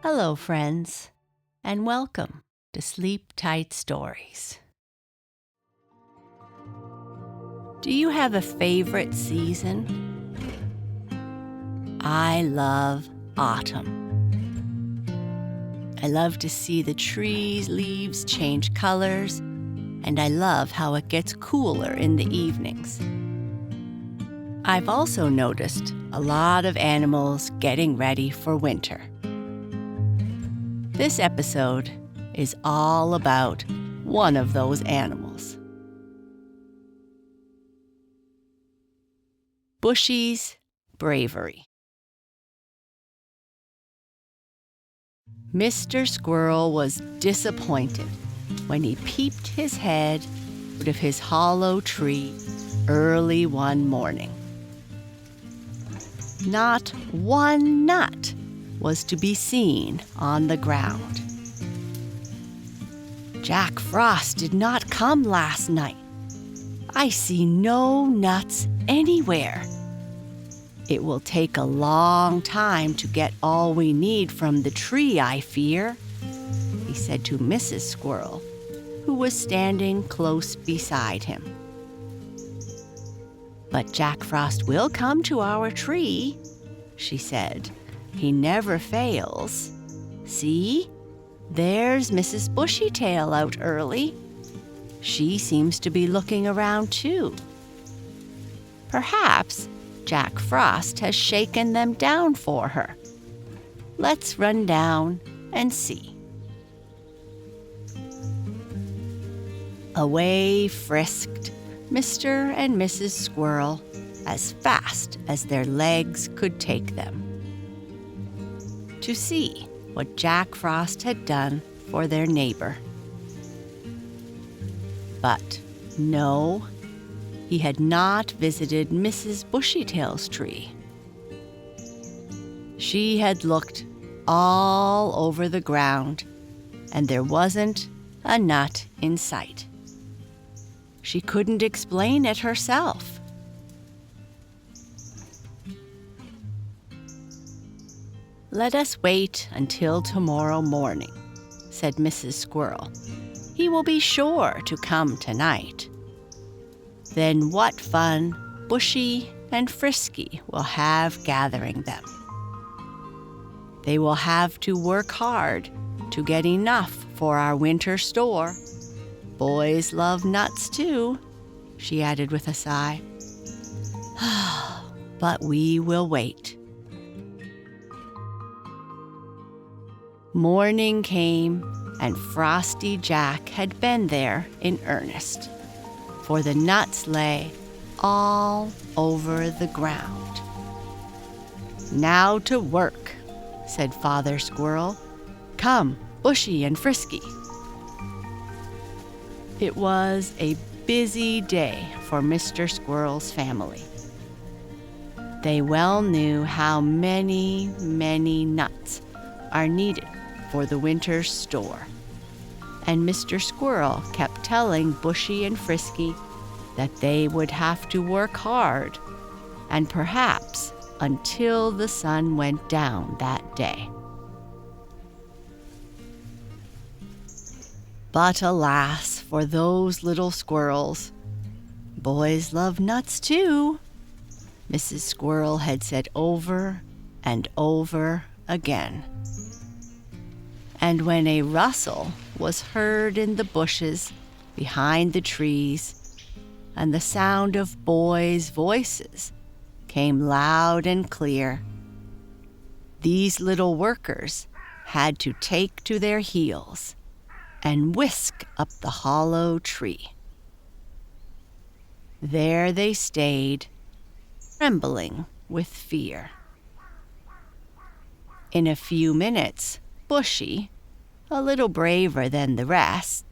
Hello, friends, and welcome to Sleep Tight Stories. Do you have a favorite season? I love autumn. I love to see the trees' leaves change colors, and I love how it gets cooler in the evenings. I've also noticed a lot of animals getting ready for winter. This episode is all about one of those animals. Bushy's Bravery. Mr. Squirrel was disappointed when he peeped his head out of his hollow tree early one morning. Not one nut was to be seen on the ground. Jack Frost did not come last night. I see no nuts anywhere. It will take a long time to get all we need from the tree, I fear, he said to Mrs. Squirrel, who was standing close beside him. But Jack Frost will come to our tree, she said. He never fails. See, there's Mrs. Bushytail out early. She seems to be looking around too. Perhaps Jack Frost has shaken them down for her. Let's run down and see. Away frisked Mr. and Mrs. Squirrel as fast as their legs could take them, to see what Jack Frost had done for their neighbor. But no, he had not visited Mrs. Bushytail's tree. She had looked all over the ground, and there wasn't a nut in sight. She couldn't explain it herself. Let us wait until tomorrow morning, said Mrs. Squirrel. He will be sure to come tonight. Then what fun Bushy and Frisky will have gathering them. They will have to work hard to get enough for our winter store. Boys love nuts too, she added with a sigh. But we will wait. Morning came, and Frosty Jack had been there in earnest, for the nuts lay all over the ground. Now to work, said Father Squirrel. Come, Bushy and Frisky. It was a busy day for Mr. Squirrel's family. They well knew how many nuts are needed for the winter store, and Mr. Squirrel kept telling Bushy and Frisky that they would have to work hard, and perhaps until the sun went down that day. But alas for those little squirrels. Boys love nuts too, Mrs. Squirrel had said over and over again. And when a rustle was heard in the bushes behind the trees, and the sound of boys' voices came loud and clear, these little workers had to take to their heels and whisk up the hollow tree. There they stayed, trembling with fear. In a few minutes, Bushy, a little braver than the rest,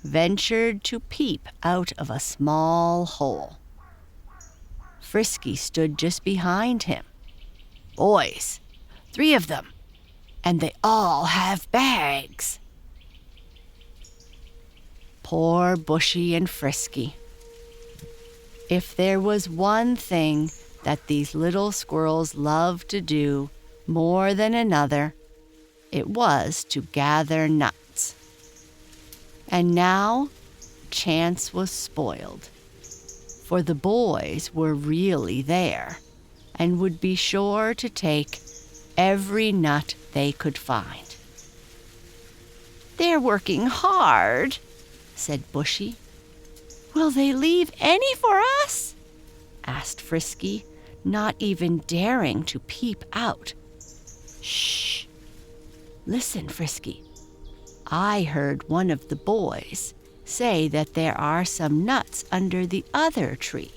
ventured to peep out of a small hole. Frisky stood just behind him. Boys, 3 of them, and they all have bags. Poor Bushy and Frisky. If there was one thing that these little squirrels loved to do more than another, It was to gather nuts. And now, chance was spoiled, for the boys were really there and would be sure to take every nut they could find. "They're working hard," said Bushy. "Will they leave any for us?" asked Frisky, not even daring to peep out. "Shh! Listen, Frisky. I heard one of the boys say that there are some nuts under the other tree.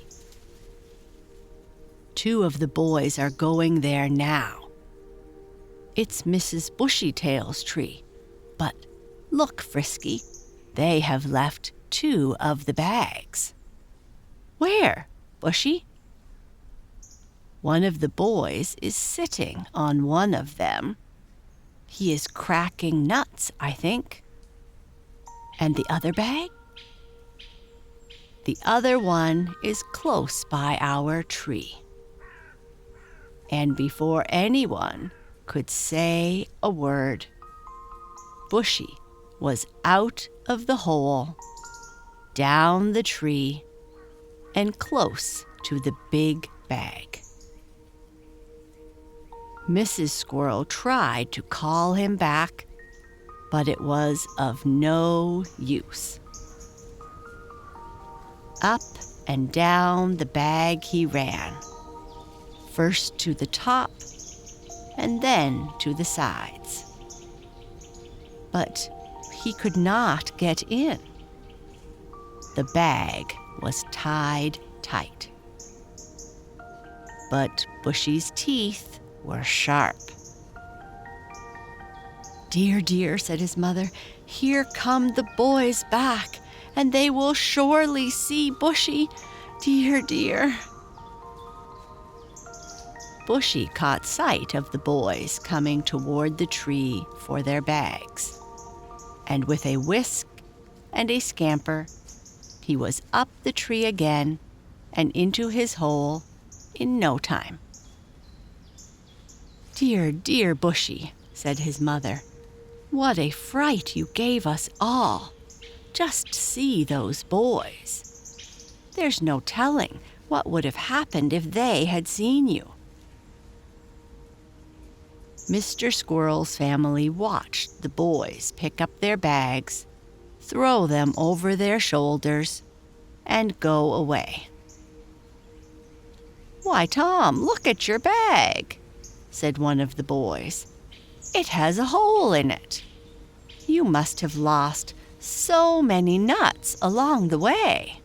Two of the boys are going there now. It's Mrs. Bushytail's tree, but look, Frisky, they have left 2 of the bags." "Where, Bushy?" "One of the boys is sitting on one of them. He is cracking nuts, I think." "And the other bag?" "The other one is close by our tree." And before anyone could say a word, Bushy was out of the hole, down the tree, and close to the big bag. Mrs. Squirrel tried to call him back, but it was of no use. Up and down the bag he ran, first to the top and then to the sides. But he could not get in. The bag was tied tight. But Bushy's teeth were sharp. "Dear, dear," said his mother, "here come the boys back, and they will surely see Bushy. Dear, dear." Bushy caught sight of the boys coming toward the tree for their bags, and with a whisk and a scamper, he was up the tree again and into his hole in no time. "Dear, dear Bushy," said his mother, "what a fright you gave us all. Just see those boys. There's no telling what would have happened if they had seen you." Mr. Squirrel's family watched the boys pick up their bags, throw them over their shoulders, and go away. "Why, Tom, look at your bag," said one of the boys. "It has a hole in it. You must have lost so many nuts along the way."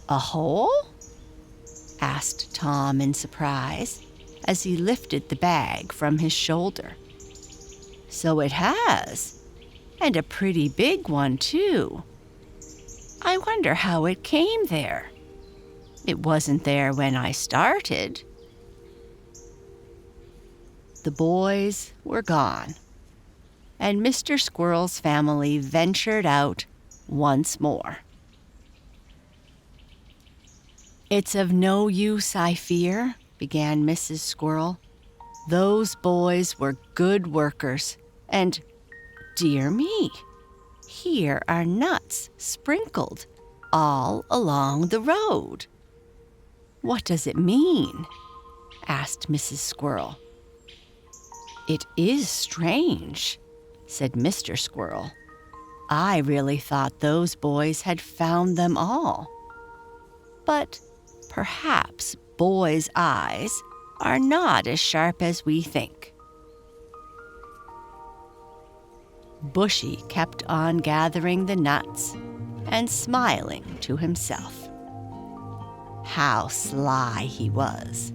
"A hole?" asked Tom in surprise, as he lifted the bag from his shoulder. "So it has, and a pretty big one, too. I wonder how it came there. It wasn't there when I started." The boys were gone, and Mr. Squirrel's family ventured out once more. "It's of no use, I fear," began Mrs. Squirrel. "Those boys were good workers, and, dear me, here are nuts sprinkled all along the road." "What does it mean?" asked Mrs. Squirrel. "It is strange," said Mr. Squirrel. "I really thought those boys had found them all. But perhaps boys' eyes are not as sharp as we think." Bushy kept on gathering the nuts and smiling to himself. How sly he was.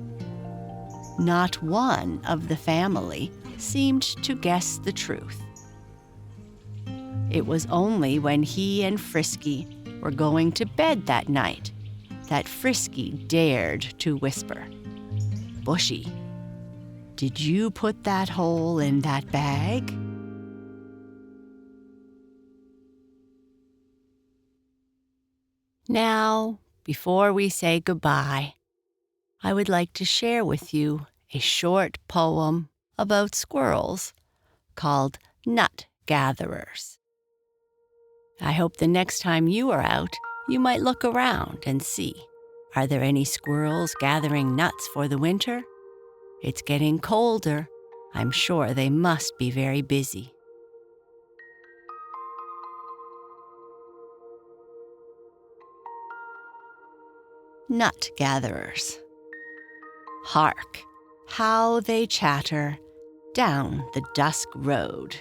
Not one of the family seemed to guess the truth. It was only when he and Frisky were going to bed that night that Frisky dared to whisper, "Bushy, did you put that hole in that bag?" Now, before we say goodbye, I would like to share with you a short poem about squirrels called nut gatherers. I hope the next time you are out, you might look around and see. Are there any squirrels gathering nuts for the winter? It's getting colder. I'm sure they must be very busy. Nut gatherers. Hark, how they chatter down the dusk road.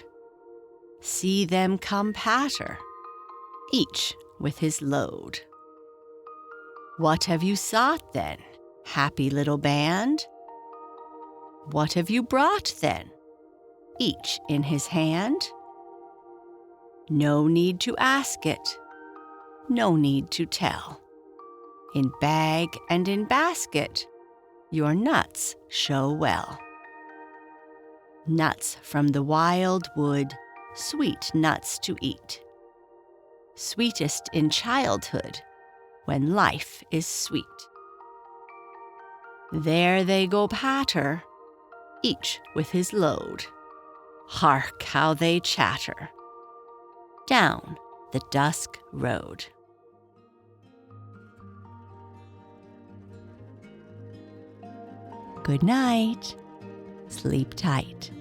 See them come patter, each with his load. What have you sought then, happy little band? What have you brought then, each in his hand? No need to ask it, no need to tell. In bag and in basket, your nuts show well. Nuts from the wild wood, sweet nuts to eat. Sweetest in childhood, when life is sweet. There they go patter, each with his load. Hark how they chatter down the dusk road. Good night. Sleep tight.